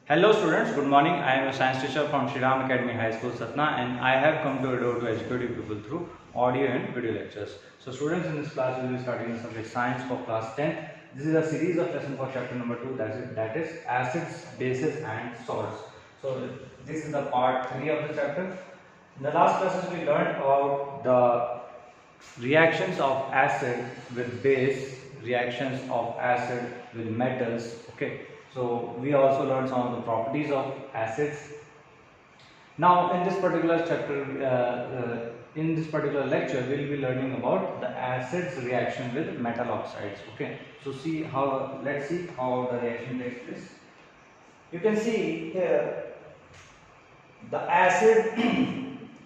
Hello students, good morning. I am a science teacher from Shri Ram Academy High School, Satna, and I have come to Edo to educate you people through audio and video lectures. So students, in this class we will be starting the subject science for class 10. This is a series of lesson for chapter number 2, that is acids, bases and salts. So this is the part 3 of the chapter. In the last classes we learned about the reactions of acid with base, reactions of acid with metals. Okay. So we also learned some of the properties of acids. Now in this particular chapter, in this particular lecture, we will be learning about the acids reaction with metal oxides. Okay. So let's see how the reaction takes place. You can see here the acid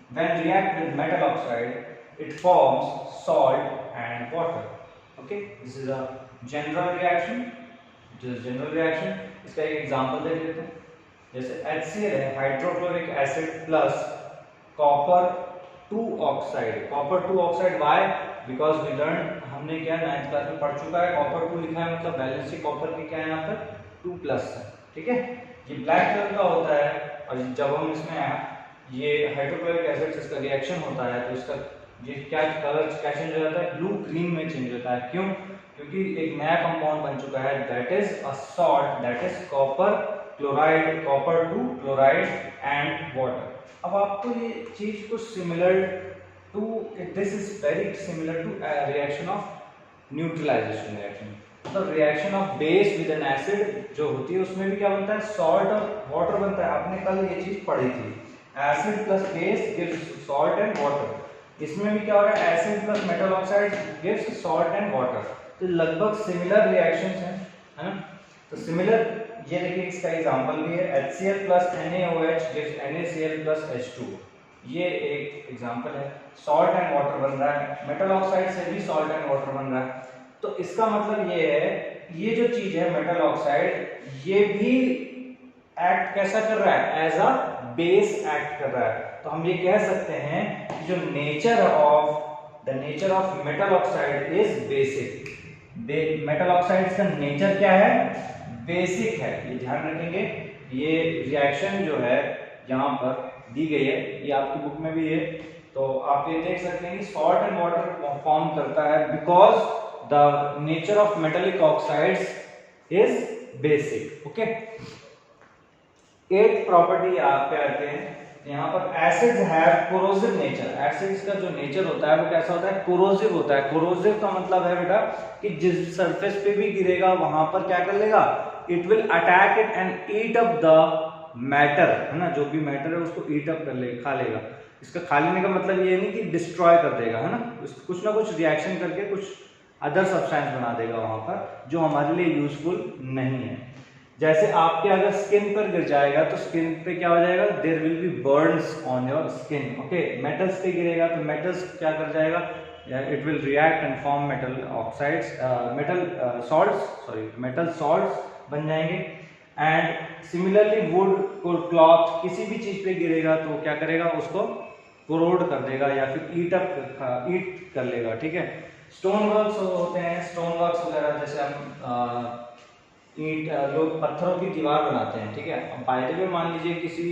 when react with metal oxide, it forms salt and water. Okay. This is a general reaction. General reaction, इसका एक example देख लेते हैं. जैसे HCl है, hydrochloric acid plus copper 2 oxide. Copper 2 oxide why? Because we learn, हमने क्या 9th class में पढ़ चुका है, कॉपर 2 लिखा है मतलब वैलेंसी कॉपर की क्या है यहाँ पर 2+ है. ठीक है, ये ब्लैक कलर का होता है और जब हम इसमें ये हाइड्रोक्लोरिक एसिड से इसका रिएक्शन होता है तो इसका ये क्या कलर क्या चेंज हो जाता है, ब्लू ग्रीन में चेंज होता है. क्यों? क्योंकि एक नया कंपाउंड बन चुका है, that is a salt, that is copper chloride, copper 2 chloride and water. अब आपको ये चीज कुछ similar to, this is very similar to reaction of neutralization reaction. तो reaction of base with an acid जो होती है उसमें भी क्या बनता है, सॉल्ट और वाटर बनता है. आपने कल ये चीज पढ़ी थी, acid plus base gives salt and water. इसमें भी क्या हो रहा है, acid plus metal oxide gives salt and water. तो लगभग सिमिलर रिएक्शंस हैं, है ना. तो सिमिलर, ये देखिए इसका एग्जांपल भी है, HCl plus NaOH gives NaCl plus H2. ये एक एग्जांपल है. सॉल्ट एंड वाटर बन रहा है, मेटल ऑक्साइड से भी सॉल्ट एंड वाटर बन रहा है. तो इसका मतलब ये है, ये जो चीज है मेटल ऑक्साइड, ये भी एक्ट कैसा कर रहा है, एज अ बेस एक्ट कर रहा है. तो हम ये कह सकते हैं कि जो nature of metal oxide is basic. Metal oxides का नेचर क्या है, बेसिक है. ये ध्यान रखेंगे. ये रिएक्शन जो है यहाँ पर दी गई है, ये आपकी बुक में भी है, तो आप ये देख सकते हैं कि सॉल्ट एंड वाटर फॉर्म करता है because the nature of metallic oxides is basic. Okay. 8th property आप पे आते हैं. यहाँ पर acids have corrosive nature. Acids का जो नेचर होता है वो कैसा होता है, कोरोसिव होता है. कोरोसिव का मतलब है बेटा कि जिस सरफेस पे भी गिरेगा वहां पर क्या कर लेगा, it will attack it and eat up the matter, है ना. जो भी मैटर है उसको ईट अप कर लेगा, खा लेगा. इसका खा लेने का मतलब ये नहीं कि डिस्ट्रॉय कर देगा, है ना. कुछ ना कुछ रिएक्शन करके कुछ अदर सब्सटेंस बना देगा वहां पर जो हमारे लिए यूजफुल नहीं है. जैसे आपके अगर स्किन पर गिर जाएगा तो स्किन पे क्या हो जाएगा, there will be burns on your skin. Okay. Metals पे गिरेगा तो मेटल्स क्या कर जाएगा, it will react and form metal oxides, metal salts बन जाएंगे. एंड सिमिलरली वुड और क्लॉथ, किसी भी चीज पे गिरेगा तो क्या करेगा, उसको कोरोड कर देगा या फिर ईट कर लेगा. ठीक है. स्टोन वर्क्स होते हैं, स्टोन वर्क्स वगैरह, जैसे हम लोग पत्थरों की दीवार बनाते हैं. ठीक है. अब बाय द वे मान लीजिए किसी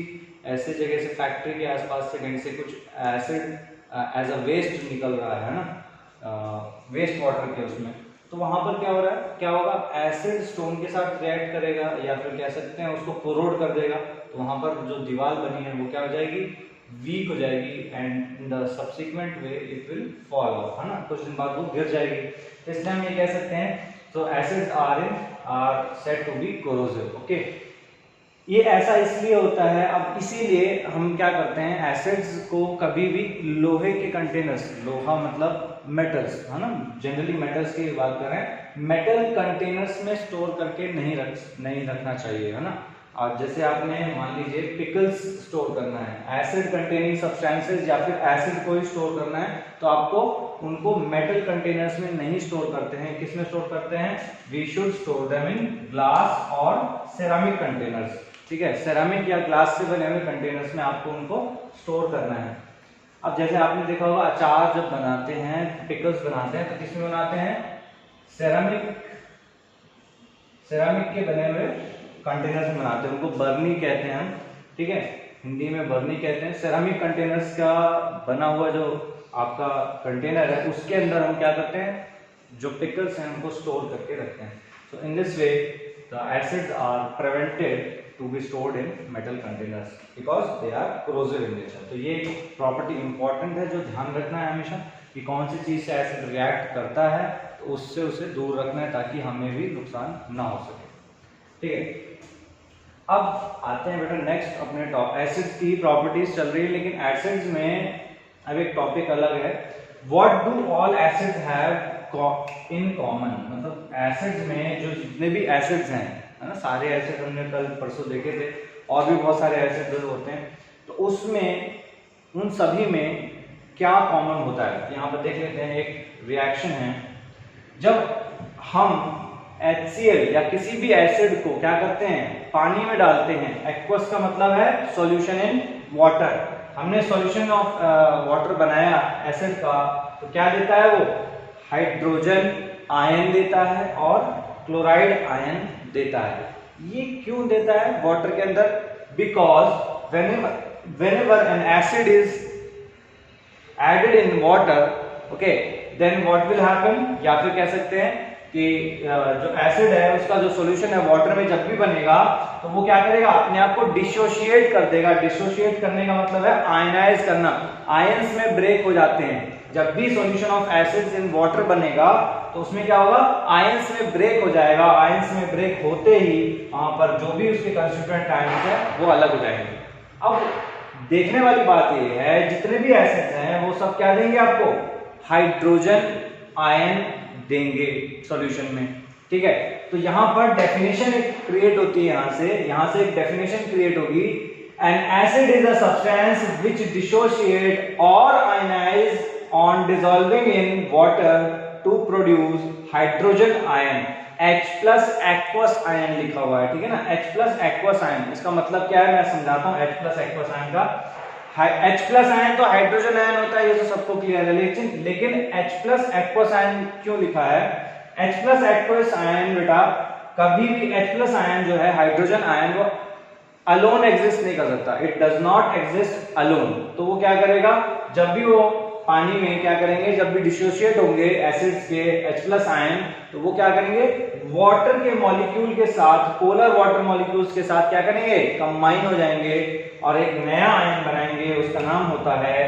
ऐसे जगह से, फैक्ट्री के आसपास से कहीं से कुछ एसिड एज अ वेस्ट निकल रहा है ना, वेस्ट वाटर के उसमें, तो वहां पर क्या हो रहा है, क्या होगा, एसिड स्टोन के साथ रिएक्ट करेगा या फिर कह सकते हैं उसको कोरोड कर देगा. तो वहां पर जो दीवार बनी है वो क्या हो जाएगी, वीक हो जाएगी and in the subsequent way it will fall of, है ना. कुछ दिन बाद वो गिर जाएगी. इसलिए हम ये कह सकते हैं, so acids are said to be corrosive. Okay. ये ऐसा इसलिए होता है, अब इसीलिए हम क्या करते हैं, एसिड्स को कभी भी लोहे के कंटेनर्स, लोहा मतलब मेटल्स, है ना, जनरली मेटल्स की बात करें, मेटल कंटेनर्स में स्टोर करके नहीं रखना चाहिए, है ना. और जैसे आपने मान लीजिए पिकल्स स्टोर करना है, एसिड कंटेनिंग सब्सटेंसेस या फिर एसिड को ही स्टोर करना है, तो आपको उनको मेटल कंटेनर्स में नहीं स्टोर करते हैं. किस में स्टोर करते हैं, we should store them in glass और सेरामिक कंटेनर्स. ठीक है. सेरामिक या ग्लास से बने हुए कंटेनर्स में आपको उनको स्टोर करना है. अब जैसे आपने देखा होगा, अचार जब बनाते हैं, पिकल्स बनाते हैं, तो किसमें बनाते हैं, सेरामिक के बने हुए कंटेनर्स में बनाते हैं, उनको बर्नी कहते हैं हम, ठीक है, हिंदी में बर्नी कहते हैं। सेरामिक कंटेनर्स का बना हुआ जो आपका कंटेनर है उसके अंदर हम क्या करते हैं, जो पिकल्स हैं उनको स्टोर करके रखते हैं। So in this way the acids are prevented to be stored in metal containers because they are corrosive in nature. तो ये एक प्रॉपर्टी इंपॉर्टेंट है जो ध्यान रखना है हमेशा कि कौन सी चीज़ से एसिड रिएक्ट करता है, तो उससे उसे दूर रखना है ताकि हमें भी नुकसान ना हो सके, ठीक है। अब आते हैं बेटा नेक्स्ट अपने एसिड्स की प्रॉपर्टीज चल रही है, लेकिन एसिड्स में अब एक टॉपिक अलग है। What do all acids have in common, मतलब एसिड्स में जो जितने भी एसिड्स हैं, है ना, सारे एसिड हमने कल परसों देखे थे, और भी बहुत सारे एसिड होते हैं, तो उसमें उन सभी में क्या कॉमन होता है। यहाँ पर देख लेते हैं, एक रिएक्शन है, जब हम HCl या किसी भी एसिड को क्या करते हैं, पानी में डालते हैं। एक्वस का मतलब है सॉल्यूशन इन वाटर। हमने सॉल्यूशन ऑफ वाटर बनाया एसिड का, तो क्या देता है वो, हाइड्रोजन आयन देता है और क्लोराइड आयन देता है। ये क्यों देता है वाटर के अंदर, because whenever an acid is added in water, okay, then what will happen, या फिर कह सकते हैं कि जो एसिड है उसका जो सॉल्यूशन है वाटर में जब भी बनेगा तो वो क्या करेगा, अपने आप को डिसोशिएट कर देगा। डिसोशिएट करने का मतलब है आयनाइज करना, आयंस में ब्रेक हो जाते हैं। जब भी solution of acids in water बनेगा तो उसमें क्या होगा, आयंस में ब्रेक हो जाएगा। आयंस में ब्रेक होते ही वहां पर जो भी उसके कंस्टिट्यूएंट आयंस है वो अलग हो जाएंगे। अब देखने वाली बात ये है, जितने भी एसिड्स हैं वो सब क्या देंगे आपको, हाइड्रोजन आयन देंगे सॉल्यूशन में, ठीक है। तो यहां पर डेफिनेशन एक क्रिएट होती है, यहां से एक डेफिनेशन क्रिएट होगी। An acid is a substance which dissociate और ionize on dissolving in water to produce hydrogen ion. H+ aqueous ion लिखा हुआ है, ठीक है ना, H+ एक्वस आयन। इसका मतलब क्या है मैं समझाता हूं। H+ एक्वस आयन का, H+ आयन तो हाइड्रोजन आयन होता है, ये तो सबको क्लियर है, लेकिन H+ एक्वस आयन क्यों लिखा है। H+ एक्वस आयन बेटा, कभी भी H+ आयन जो है हाइड्रोजन आयन, वो अलोन एग्जिस्ट नहीं कर सकता। It does not exist alone. तो वो क्या करेगा, जब भी वो पानी में क्या करेंगे, जब भी डिसोशिएट होंगे एसिड्स के H+ आयन, तो वो क्या करेंगे, वाटर के मॉलिक्यूल के साथ, पोलर वाटर मॉलिक्यूल्स के साथ क्या करेंगे, कंबाइन हो जाएंगे और एक नया आयन बनाएंगे। उसका नाम होता है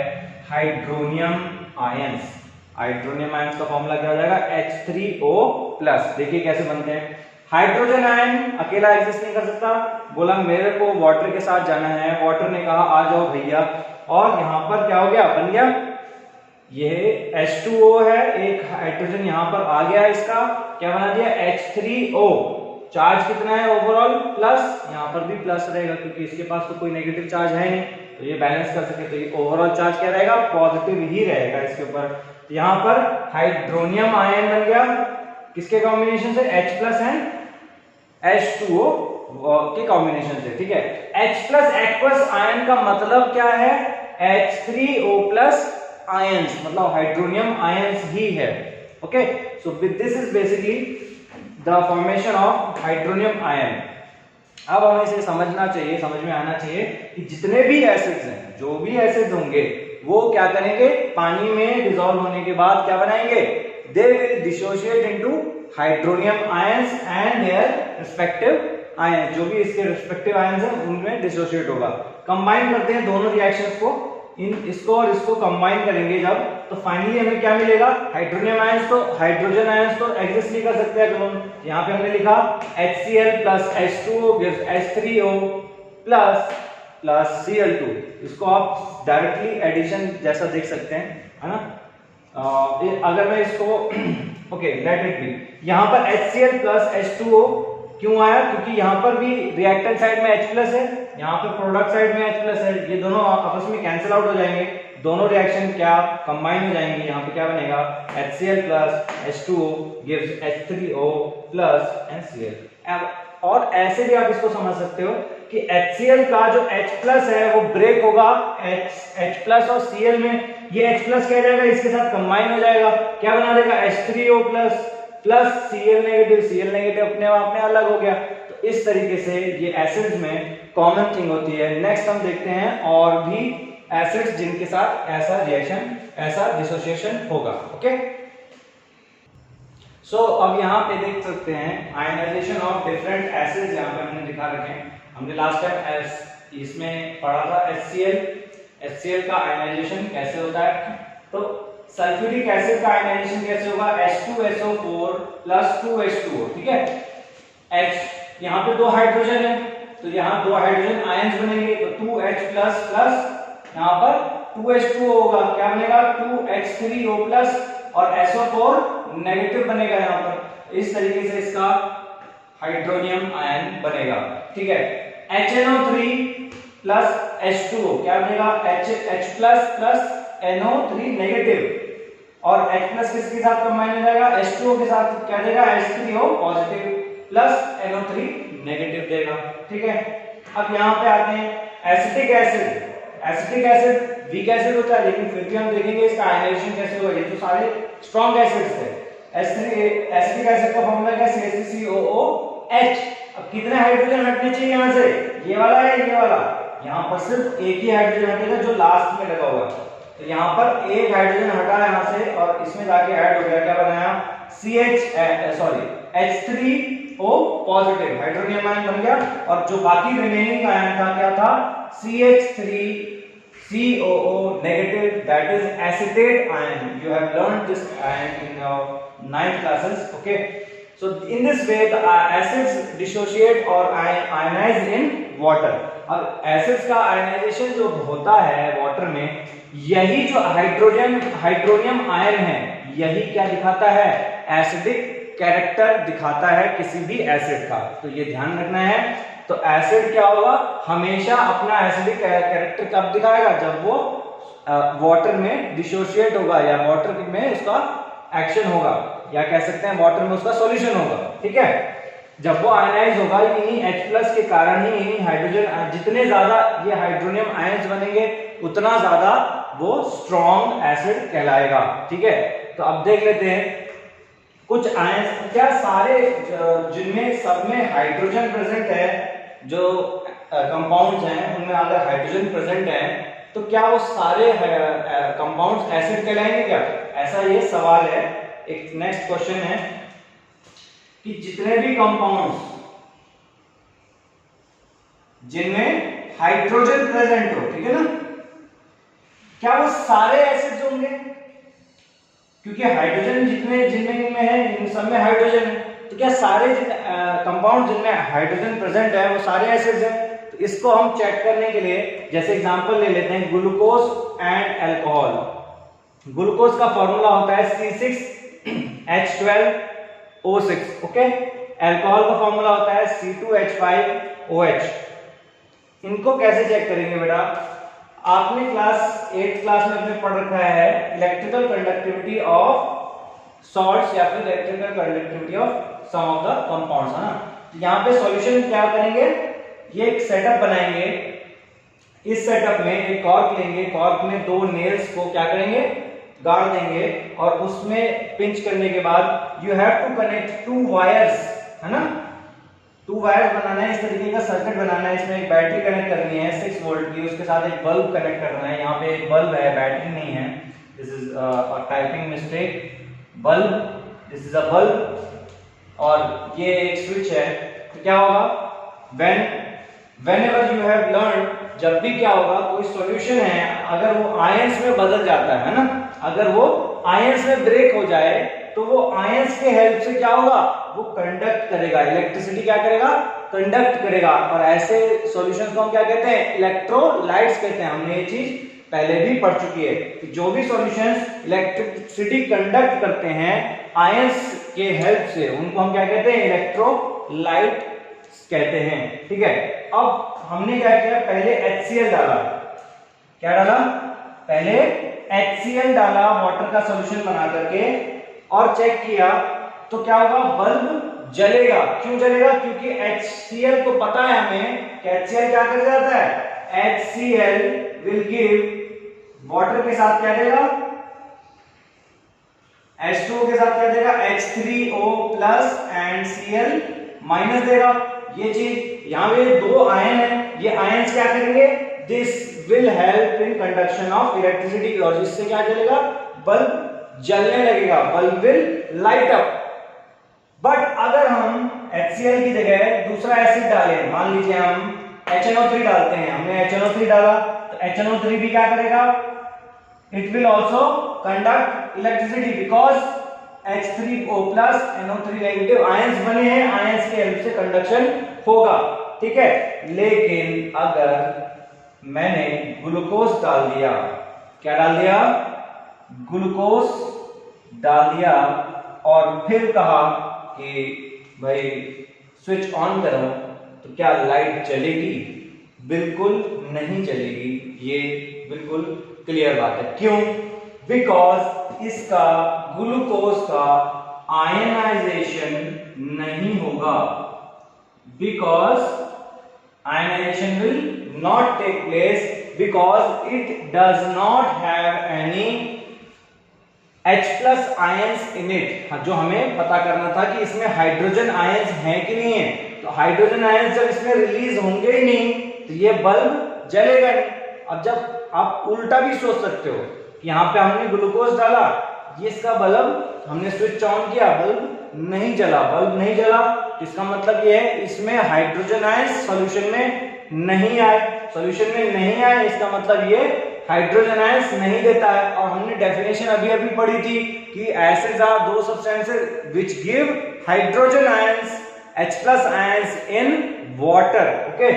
हाइड्रोनियम आयंस। हाइड्रोनियम आयंस का फॉर्मूला क्या हो जाएगा, H3O+। देखिए कैसे बनते हैं। हाइड्रोजन आयन अकेला एग्जिस्ट नहीं कर सकता, बोला मेरे को वाटर के साथ जाना है, वाटर ने कहा आ जाओ भैया, और यहां पर क्या हो गया, बन गया ये H2O है, एक हाइड्रोजन यहां पर आ गया, इसका क्या बना दिया, H3O। चार्ज कितना है ओवरऑल, प्लस, यहां पर भी प्लस रहेगा क्योंकि इसके पास तो कोई नेगेटिव चार्ज है नहीं, तो ये बैलेंस कर सके, तो ये ओवरऑल चार्ज क्या रहेगा, पॉजिटिव ही रहेगा इसके ऊपर। तो यहां पर हाइड्रोनियम आयन बन गया, किसके कॉम्बिनेशन से, H+ एंड H2O के कॉम्बिनेशन से, ठीक है। H+ एक्वस आयन का मतलब क्या है, H3O+ आयंस, मतलब हाइड्रोनियम आयंस ही है, okay. So this is basically the formation of hydronium ion. अब हमें इसे समझना चाहिए, समझ में आना चाहिए कि जितने भी एसिड्स हैं, जो भी एसिड्स होंगे, वो क्या करेंगे, पानी में डिसॉल्व होने के बाद क्या बनाएंगे, they will dissociate into hydronium ions and their respective ions. जो भी इसके रिस्पेक्टिव आयंस हैं उनमें डिसोशिएट होगा। कंबाइन करते हैं दोनों रिएक्शंस को, इसको और इसको कंबाइन करेंगे जब, तो फाइनली हमें क्या मिलेगा, हाइड्रोनियम आयंस। तो हाइड्रोजन आयंस तो एग्जिस्ट नहीं कर सकते हैं, यहाँ पे हमने लिखा HCl + H2O gives H3O + Cl2। इसको आप डायरेक्टली एडिशन जैसा देख सकते हैं, है ना। अगर मैं इसको ओके लेट इट बी, यहाँ पर HCl + H2O क्यों आया, क्योंकि यहाँ पर भी रिएक्टेंट साइड में H+ है, यहाँ पर प्रोडक्ट साइड में H+ है, ये दोनों आपस में कैंसिल आउट हो जाएंगे, दोनों रिएक्शन क्या कंबाइन हो जाएंगे। यहाँ पे क्या बनेगा, HCl + H2O gives H3O + Cl। और ऐसे भी आप इसको समझ सकते हो कि HCl का जो H+ है वो ब्रेक होगा H+ और Cl में, ये H+ क्या जाएगा, इसके साथ कंबाइन हो जाएगा, क्या बना देगा, H3O+ Cl negative. Cl negative अपने आप में अलग हो गया, तो इस तरीके से ये एसिड्स में कॉमन थिंग होती है। नेक्स्ट हम देखते हैं और भी एसिड्स जिनके साथ ऐसा रिएक्शन, ऐसा डिसोसिएशन होगा। ओके, सो अब यहाँ पे देख सकते हैं आयनाइजेशन ऑफ डिफरेंट एसिड्स यहाँ पे हमने दिखा रखे हैं। हमने लास्ट टाइम इसमें पढ़ा था HCl का आयनाइजेशन कैसे होता है। तो सल्फ्यूरिक एसिड का आयनाइजेशन कैसे होगा, H2SO4 + 2H2O, ठीक है। H यहाँ पे 2 हाइड्रोजन है, तो यहाँ 2 हाइड्रोजन आयंस बनेंगे, तो 2H++ यहाँ पर 2H2O होगा, क्या बनेगा 2H3O+ और SO4 नेगेटिव बनेगा यहाँ पर। इस तरीके से इसका हाइड्रोनियम आयन बनेगा, ठीक है। HNO3 + H2O क्या बनेगा, H+ + NO3 नेगेटिव, और H+ किसके साथ कंबाइन हो जाएगा, H2O के साथ, क्या देगा H3O पॉजिटिव + NO3 नेगेटिव देगा, ठीक है। अब यहाँ पे आते हैं acetic acid. Acetic acid weak acid होता है, लेकिन फिर भी हम देखेंगे इसका आयनाइजेशन कैसे होगा। ये तो सारे स्ट्रॉन्ग एसिड्स थे। एसिटिक एसिड का फॉर्मूला क्या है, CH3COOH। अब कितने हाइड्रोजन हटने चाहिए यहाँ से, ये वाला है, ये वाला, यहाँ पर सिर्फ एक ही हाइड्रोजन हटेगा जो लास्ट में लगा हुआ है। तो यहाँ पर एक हाइड्रोजन हटा यहाँ से और इसमें जाके ऐड हो गया, क्या बनाया H3O पॉजिटिव, हाइड्रोनियम आयन बन गया। और जो बाकी रिमेनिंग आयन था क्या था, CH3COO negative, that is acetate ion. You have learned this ion in your 9th classes. Okay, so in this way the acids dissociate or ionize in water. अब acids का आयनाइजेशन जो होता है water में, यही जो हाइड्रोनियम आयन है, यही क्या दिखाता है, एसिडिक कैरेक्टर दिखाता है किसी भी एसिड का। तो ये ध्यान रखना है। तो एसिड क्या होगा, हमेशा अपना एसिडिक कैरेक्टर कब दिखाएगा, जब वो वाटर में डिसोशिएट होगा या वाटर में उसका एक्शन होगा, या कह सकते हैं वाटर में उसका सॉल्यूशन होगा, ठीक है। जब वो आयनाइज होगा, इन्हीं H+ के कारण ही इन्हीं हाइड्रोजन, जितने ज्यादा ये हाइड्रोनियम आयंस बनेंगे उतना ज्यादा वो स्ट्रॉन्ग एसिड कहलाएगा, ठीक है। तो अब देख लेते हैं कुछ आयंस, क्या सारे जिनमें सब में हाइड्रोजन प्रेजेंट है, जो कंपाउंड्स हैं उनमें अगर हाइड्रोजन प्रेजेंट है तो क्या वो सारे कंपाउंड्स एसिड कहलाएंगे क्या, ऐसा ये सवाल है। एक नेक्स्ट क्वेश्चन है कि जितने भी कंपाउंड्स जिनमें हाइड्रोजन प्रेजेंट हो, ठीक है ना, क्या वो सारे एसिड्स होंगे, क्योंकि हाइड्रोजन जितने जिनमें है इन सब में हाइड्रोजन है, तो क्या सारे कंपाउंड जिनमें हाइड्रोजन प्रेजेंट है वो सारे एसिड्स हैं। तो इसको हम चेक करने के लिए जैसे एग्जांपल ले लेते हैं ग्लूकोज एंड अल्कोहल। ग्लूकोज का फॉर्मूला होता है C6H12O6, ओके। अल्कोहल का फॉर्मूला होता है C2H5OH। इनको कैसे चेक करेंगे बेटा, आपने क्लास 8th क्लास में अपने पढ़ रखा है इलेक्ट्रिकल कंडक्टिविटी ऑफ सॉल्ट्स या फिर electrical conductivity of some of the compounds, है ना। तो यहाँ पे सॉल्यूशन क्या करेंगे, ये एक सेटअप बनाएंगे। इस सेटअप में एक कॉर्क लेंगे, कॉर्क में 2 नेल्स को क्या करेंगे, गाड़ देंगे, और उसमें पिंच करने के बाद you have to connect 2 wires, है ना। 2 वायर्स बनाना है, इस तरीके का सर्किट बनाना है। इसमें एक बैटरी कनेक्ट करनी है 6 वोल्ट की, उसके साथ एक बल्ब कनेक्ट करना है। यहाँ पे एक बल्ब है, बैटरी नहीं है, this is a typing mistake, bulb, this is a bulb, और ये एक स्विच है। तो क्या होगा, whenever you have learned, जब भी क्या होगा, कोई सॉल्यूशन है अगर वो आयंस में बदल जाता है ना, अगर वो आयंस में ब्रेक हो जाए तो वो आयंस के हेल्प से क्या होगा, वो कंडक्ट करेगा, इलेक्ट्रिसिटी क्या करेगा, कंडक्ट करेगा। और ऐसे सॉल्यूशंस को हम क्या कहते हैं, इलेक्ट्रोलाइट्स कहते हैं। हमने ये चीज पहले भी पढ़ चुकी है कि जो भी सॉल्यूशंस इलेक्ट्रिसिटी कंडक्ट करते हैं आयंस के हेल्प से, उनको हम क्या कहते हैं, इलेक्ट्रोलाइट कहते हैं, ठीक है। अब हमने क्या किया, पहले HCl डाला, क्या डाला, पहले HCl डाला वाटर का सॉल्यूशन बना करके, और चेक किया तो क्या होगा, बल्ब जलेगा। क्यों जलेगा, क्योंकि HCl को पता है हमें कि HCl क्या कर जाता है, HCl विल गिव वाटर के साथ क्या देगा, H2O के साथ क्या देगा, H3O+ एंड Cl- देगा। ये चीज यहाँ पे दो आयन है, ये आयन्स क्या करेंगे, this will help in conduction of electricity, और जिससे क्या चलेगा, बल्ब जलने लगेगा, bulb will light up. But अगर हम HCl की जगह दूसरा एसिड डालें, मान लीजिए हम HNO3 डालते हैं, हमने HNO3 डाला तो HNO3 भी क्या करेगा, it will also conduct electricity because H3O plus NO3 negative ions बने हैं, आयंस की हेल्प से कंडक्शन होगा, ठीक है। लेकिन अगर मैंने ग्लूकोज डाल दिया, क्या डाल दिया, ग्लूकोज डाल दिया, और फिर कहा कि भाई स्विच ऑन करो, तो क्या लाइट चलेगी, बिल्कुल नहीं चलेगी, ये बिल्कुल क्लियर बात है। क्यों, बिकॉज इसका ग्लूकोज का आयनाइजेशन नहीं होगा, because ionisation will not take place, because it does not have any H+ ions in it. जो हमें पता करना था कि इसमें हाइड्रोजन आयंस हैं कि नहीं है, तो हाइड्रोजन आयंस जब इसमें रिलीज होंगे ही नहीं तो ये बल्ब जलेगा नहीं। अब जब आप उल्टा भी सोच सकते हो, यहाँ पे हमने ग्लूकोज डाला, ये इसका बल्ब हमने स्विच ऑन किया, बल्ब नहीं जला, बल्ब नहीं जला, इसका मतलब ये है इसमें हाइड्रोजन आयंस सॉल्यूशन में नहीं आए, सॉल्यूशन में नहीं आए, इसका मतलब ये हाइड्रोजन आयंस नहीं देता है। और हमने डेफिनेशन अभी पढ़ी थी कि एसिड्स आर दो substances which give hydrogen ions H+ ions in water, okay.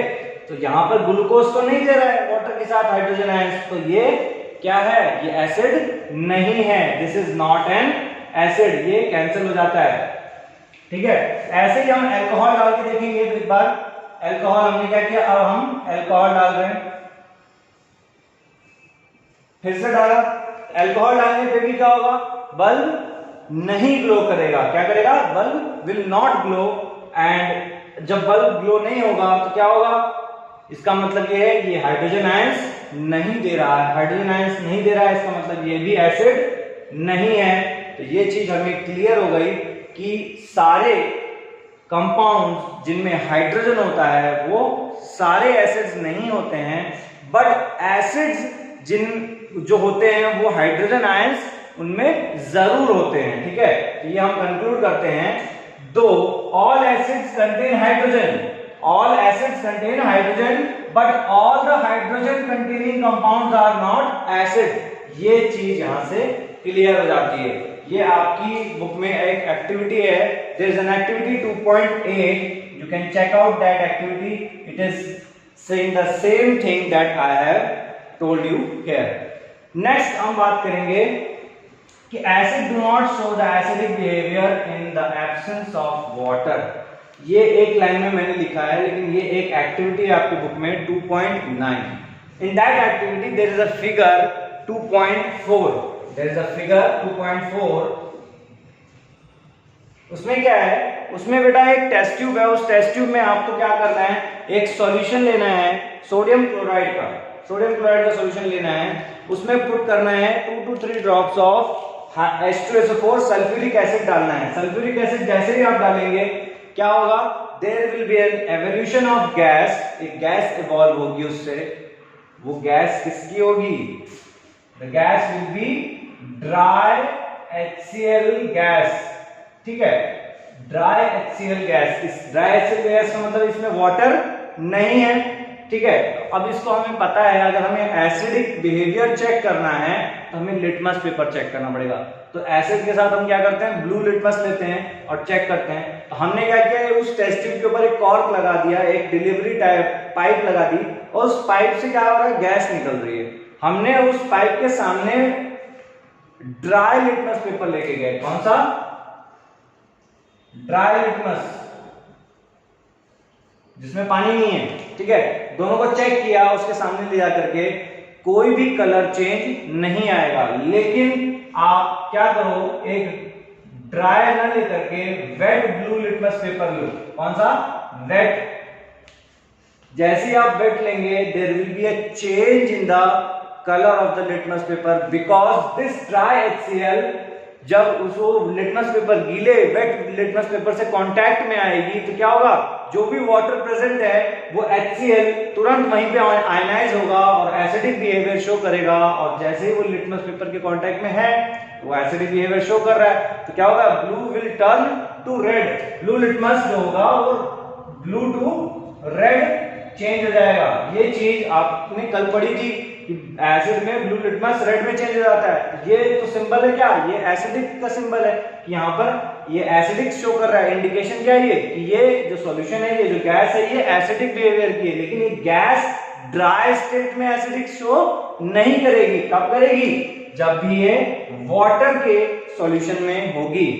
तो यहाँ पर ग्लूकोज तो नहीं दे रहा है वाटर के साथ हाइड्रोजन आयंस, तो ये क्या है, ये एसिड नहीं है, this is not an acid, ये कैंसिल हो जाता है, ठीक है। ऐसे ही हम अल्कोहल डाल के देखेंगे, तो एक बार अल्कोहल हमने क्या किया, अब हम अल्कोहल डाल रहे हैं, फिर से डाला, अल्कोहल डालने पे भी क्या होगा, बल्ब नहीं ग्लो करेगा, क्या करेगा, bulb will not glow, and जब बल्ब ग्लो नहीं होगा तो क्या होगा, इसका मतलब ये है ये हाइड्रोजन आयंस नहीं दे रहा है, हाइड्रोजन आयंस नहीं दे रहा है, इसका मतलब ये भी एसिड नहीं है। तो ये चीज हमें क्लियर हो गई कि सारे कंपाउंड्स जिनमें हाइड्रोजन होता है वो सारे एसिड्स नहीं होते हैं, बट एसिड्स जिन जो होते हैं वो हाइड्रोजन आयंस उनमें जरूर होते हैं, ठीक है। तो ये हम कंक्लूड करते हैं, दो all acids contain hydrogen, all acids contain hydrogen but all the hydrogen containing compounds are not acid। ये चीज यहां से क्लियर हो जाती है। ये आपकी बुक में एक एक्टिविटी है, there is an activity 2.8, you can check out that activity, it is saying the same thing that I have told you here। next हम बात करेंगे कि acid do not show the acidic behavior in the absence of water। ये एक line में मैंने लिखा है, लेकिन ये एक एक्टिविटी है आपकी बुक में 2.9। In that activity there is a figure 2.4, there is a figure 2.4। उसमें क्या है, उसमें बेटा एक टेस्ट ट्यूब है, उस टेस्ट ट्यूब में आपको क्या करना है, एक सॉल्यूशन लेना है सोडियम क्लोराइड का, सोडियम क्लोराइड का सॉल्यूशन लेना है, उसमें पुट करना है 2 to 3 drops of H2SO4 sulphuric acid डालना है। सल्फ्यूरिक एसिड जैसे ही आप डालेंगे क्या होगा, there will be an evolution of gas, एक गैस इवॉल्व होगी उससे। वो गैस किसकी होगी, the gas will be dry HCl gas, ठीक है, ड्राई HCl गैस। इस ड्राई HCl गैस का मतलब इसमें वाटर नहीं है, ठीक है। अब इसको हमें पता है, अगर हमें एसिडिक बिहेवियर चेक करना है तो हमें लिटमस पेपर चेक करना पड़ेगा। तो एसिड के साथ हम क्या करते हैं, ब्लू लिटमस लेते हैं और चेक करते हैं। तो हमने क्या किया, उस टेस्ट ट्यूब के ऊपर एक कॉर्क लगा दिया, एक डिलीवरी टाइप पाइप लगा दी, और उस पाइप से क्या हो रहा है, गैस निकल रही है। हमने उस पाइप के सामने ड्राई लिटमस पेपर लेके गए, कौन सा, ड्राई लिटमस, जिसमें पानी नहीं है, ठीक है। दोनों को चेक किया, उसके सामने ले जाकर के, कोई भी कलर चेंज नहीं आएगा। लेकिन आप क्या करो, एक ड्राई न लेकर के वेट ब्लू लिटमस पेपर लो, कौन सा, वेट। जैसे ही आप वेट लेंगे, there will be a change in the colour of the litmus paper, because this dry HCl जब उसको लिटमस पेपर गीले वेट लिटमस पेपर से कांटेक्ट में आएगी तो क्या होगा, जो भी वाटर प्रेजेंट है वो HCl तुरंत वहीं पे आयनाइज होगा और एसिडिक बिहेवियर शो करेगा, और जैसे ही वो लिटमस पेपर के कांटेक्ट में है वो एसिडिक बिहेवियर शो कर रहा है, तो क्या होगा, blue will turn to red, blue litmus जो होगा वो ब्लू टू रेड चेंज हो जाएगा। ये चीज आपने कल पढ़ी थी कि एसिड में ब्लू लिटमस रेड में चेंज हो जाता है। ये तो सिंबल है क्या, ये एसिडिक का सिंबल है कि यहाँ पर ये एसिडिक शो कर रहा है। इंडिकेशन क्या है ये कि ये जो सॉल्यूशन है, ये जो गैस है, ये एसिडिक बिहेवियर की है, लेकिन ये गैस ड्राई स्टेट में एसिडिक शो नहीं करेगी। कब करेगी, जब भी ये वाटर के सॉल्यूशन में होगी।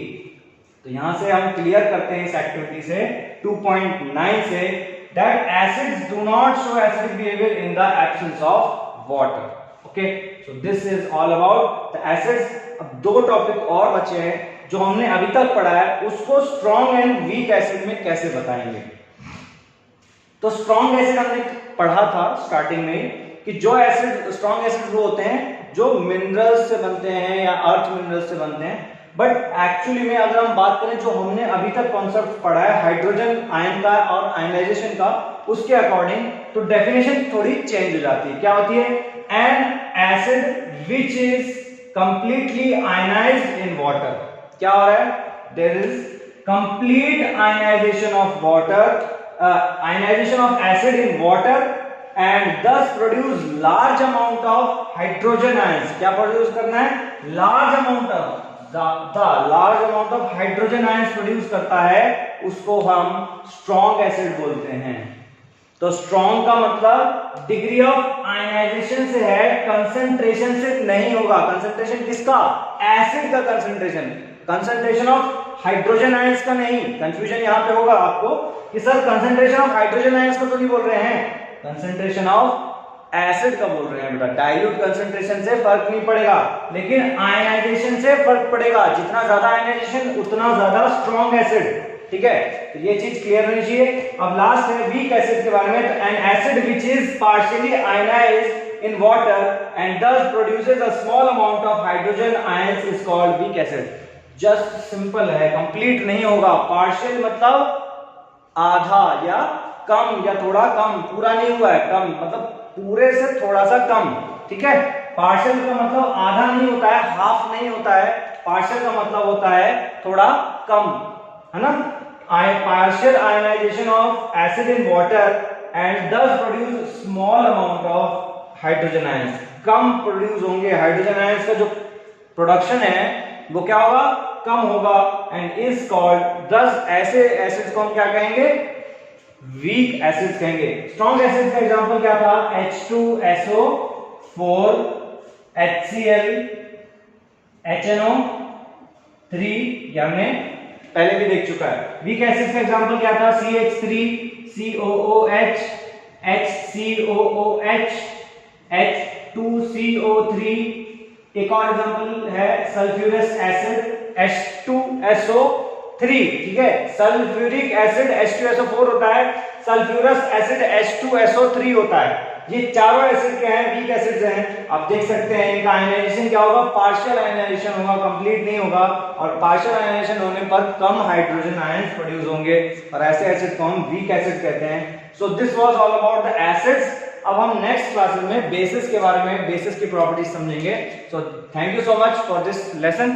तो यहां से हम क्लियर करते हैं इस एक्टिविटी से 2.9 से that acids do not show acidic behavior in the absence of water. Okay, so this is all about the acids. अब दो टॉपिक और बचे हैं जो हमने अभी तक पढ़ा है, उसको स्ट्रॉन्ग एंड वीक एसिड में कैसे बताएंगे। तो स्ट्रॉन्ग एसिड हमने पढ़ा था स्टार्टिंग में कि जो एसिड स्ट्रॉन्ग एसिड वो होते हैं जो मिनरल्स से बनते हैं या अर्थ मिनरल्स से बनते हैं, बट एक्चुअली में अगर हम बात करें जो हमने अभी तक कॉन्सेप्ट पढ़ा है हाइड्रोजन आयन का और आयनाइजेशन का, उसके अकॉर्डिंग तो डेफिनेशन थोड़ी चेंज हो जाती है। क्या होती है, an acid which is completely ionised in water. क्या हो रहा है, there is complete ionisation of water, ionisation of acid in water and thus produce large amount of hydrogen ions। क्या प्रोड्यूस करना है, large amount of the large amount of hydrogen ions produce करता है, उसको हम स्ट्रॉन्ग एसिड बोलते हैं। तो स्ट्रॉन्ग का मतलब डिग्री ऑफ आयनाइजेशन से है, कंसंट्रेशन से नहीं होगा। कंसंट्रेशन किसका, एसिड का concentration, concentration of hydrogen ions का नहीं। कंफ्यूजन यहां पे होगा आपको कि sir concentration of hydrogen ions को तो नहीं बोल रहे हैं, कंसंट्रेशन ऑफ एसिड का बोल रहे हैं बेटा। डाइल्यूट कंसंट्रेशन से फर्क नहीं पड़ेगा, लेकिन आयनाइजेशन से फर्क पड़ेगा। जितना ज्यादा आयनाइजेशन उतना ज्यादा स्ट्रॉन्ग एसिड। ठीक है, तो ये चीज क्लियर होनी चाहिए। अब लास्ट है वीक एसिड के बारे में। तो N acid which is partially ionised in water and thus produces a small amount of hydrogen ions is called weak acid। Just simple है, कंप्लीट नहीं होगा। पार्शियल मतलब आधा या कम या थोड़ा कम, पूरा नहीं हुआ है, कम मतलब पूरे से थोड़ा सा कम। ठीक है, पार्शियल का मतलब आधा नहीं होता है, हाफ नहीं होता है। पार्शियल का मतलब होता है थोड़ा कम, है ना। Partial ionisation of acid in water and thus produce small amount of hydrogen ions। कम प्रोड्यूस होंगे हाइड्रोजन आयंस का जो प्रोडक्शन है वो क्या होगा, कम होगा। एंड इज कॉल्ड, thus ऐसे एसिड्स को हम क्या कहेंगे, वीक एसिड्स कहेंगे। स्ट्रॉन्ग एसिड्स का एग्जांपल क्या था, H2SO4, HCl, HNO3, ये हमने पहले भी देख चुका है। वीक एसिड्स का एग्जांपल क्या था, CH3, COOH, HCOOH, H2CO3। एक और एग्जांपल है सल्फ्यूरस एसिड H2SO3। ठीक है, सल्फ्यूरिक एसिड H2SO4 होता है, सल्फ्यूरस एसिड H2SO3 होता है। ये चारों एसिड क्या हैं, वीक एसिड्स हैं। आप देख सकते हैं इनका आयनाइजेशन क्या होगा, पार्शियल आयनाइजेशन होगा, कंप्लीट नहीं होगा। और पार्शियल आयनाइजेशन होने पर कम हाइड्रोजन आयंस प्रोड्यूस होंगे, और ऐसे एसिड को हम वीक एसिड कहते हैं। So this was all about the acids. अब हम नेक्स्ट क्लासेस में बेसिस के बारे में, बेसिस की प्रॉपर्टीज समझेंगे। So thank you so much for this lesson.